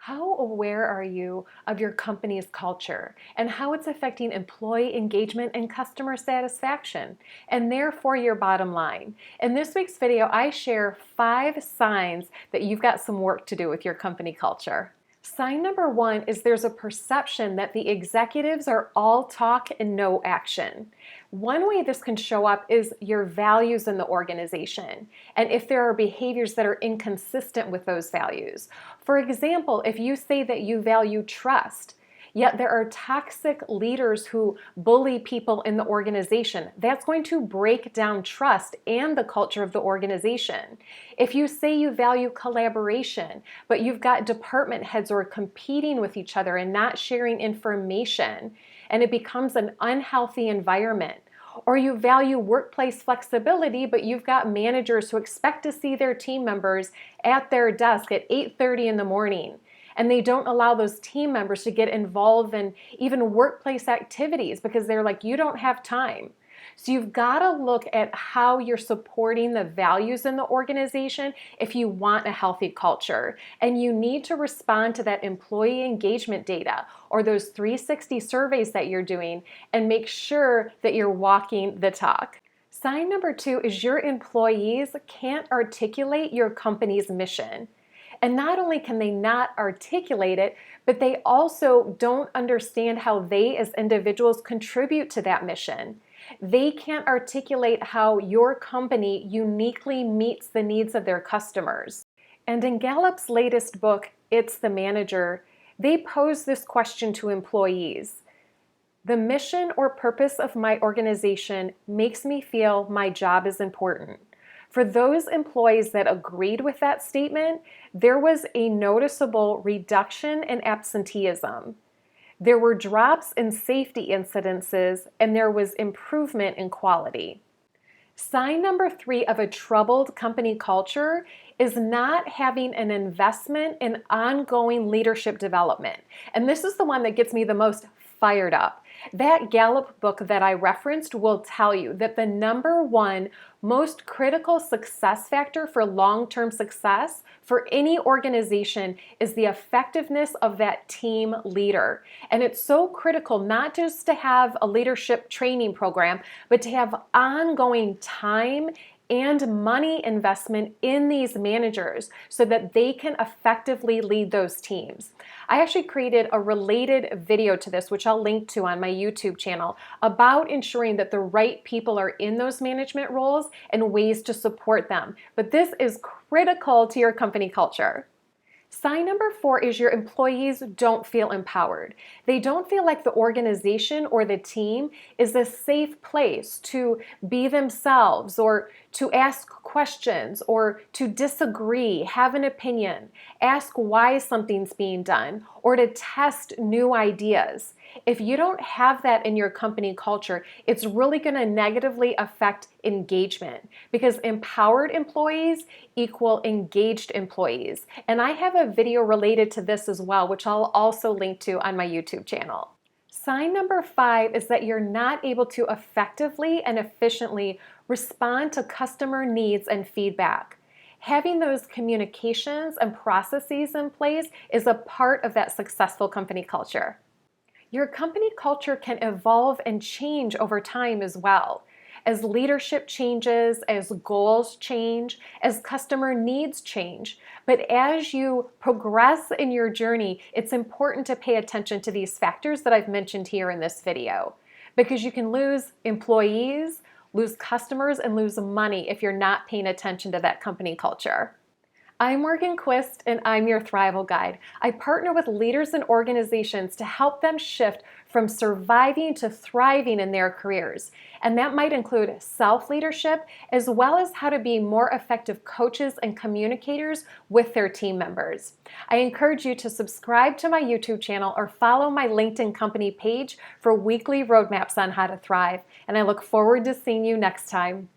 How aware are you of your company's culture and how it's affecting employee engagement and customer satisfaction, and therefore your bottom line? In this week's video, I share 5 signs that you've got some work to do with your company culture. Sign number 1 is there's a perception that the executives are all talk and no action. One way this can show up is your values in the organization, and if there are behaviors that are inconsistent with those values. For example, if you say that you value trust, yet there are toxic leaders who bully people in the organization, that's going to break down trust and the culture of the organization. If you say you value collaboration, but you've got department heads who are competing with each other and not sharing information, and it becomes an unhealthy environment. Or you value workplace flexibility, but you've got managers who expect to see their team members at their desk at 8:30 in the morning. And they don't allow those team members to get involved in even workplace activities because they're like, you don't have time. So you've got to look at how you're supporting the values in the organization if you want a healthy culture. And you need to respond to that employee engagement data or those 360 surveys that you're doing and make sure that you're walking the talk. Sign number 2 is your employees can't articulate your company's mission. And not only can they not articulate it, but they also don't understand how they as individuals contribute to that mission. They can't articulate how your company uniquely meets the needs of their customers. And in Gallup's latest book, It's the Manager, they pose this question to employees. The mission or purpose of my organization makes me feel my job is important. For those employees that agreed with that statement, there was a noticeable reduction in absenteeism. There were drops in safety incidences, and there was improvement in quality. Sign number 3 of a troubled company culture is not having an investment in ongoing leadership development. And this is the one that gets me the most fired up. That Gallup book that I referenced will tell you that the number 1 most critical success factor for long-term success for any organization is the effectiveness of that team leader. And it's so critical not just to have a leadership training program, but to have ongoing time and money investment in these managers so that they can effectively lead those teams. I actually created a related video to this, which I'll link to on my YouTube channel, about ensuring that the right people are in those management roles and ways to support them. But this is critical to your company culture. Sign number 4 is your employees don't feel empowered. They don't feel like the organization or the team is a safe place to be themselves or to ask questions or to disagree, have an opinion, ask why something's being done, or to test new ideas. If you don't have that in your company culture, it's really going to negatively affect engagement because empowered employees equal engaged employees. And I have a video related to this as well, which I'll also link to on my YouTube channel. Sign number 5 is that you're not able to effectively and efficiently respond to customer needs and feedback. Having those communications and processes in place is a part of that successful company culture. Your company culture can evolve and change over time as well. As leadership changes, as goals change, as customer needs change. But as you progress in your journey, it's important to pay attention to these factors that I've mentioned here in this video, because you can lose employees, lose customers, and lose money if you're not paying attention to that company culture. I'm Morgan Quist, and I'm your Thrival Guide. I partner with leaders and organizations to help them shift from surviving to thriving in their careers. And that might include self-leadership, as well as how to be more effective coaches and communicators with their team members. I encourage you to subscribe to my YouTube channel or follow my LinkedIn company page for weekly roadmaps on how to thrive. And I look forward to seeing you next time.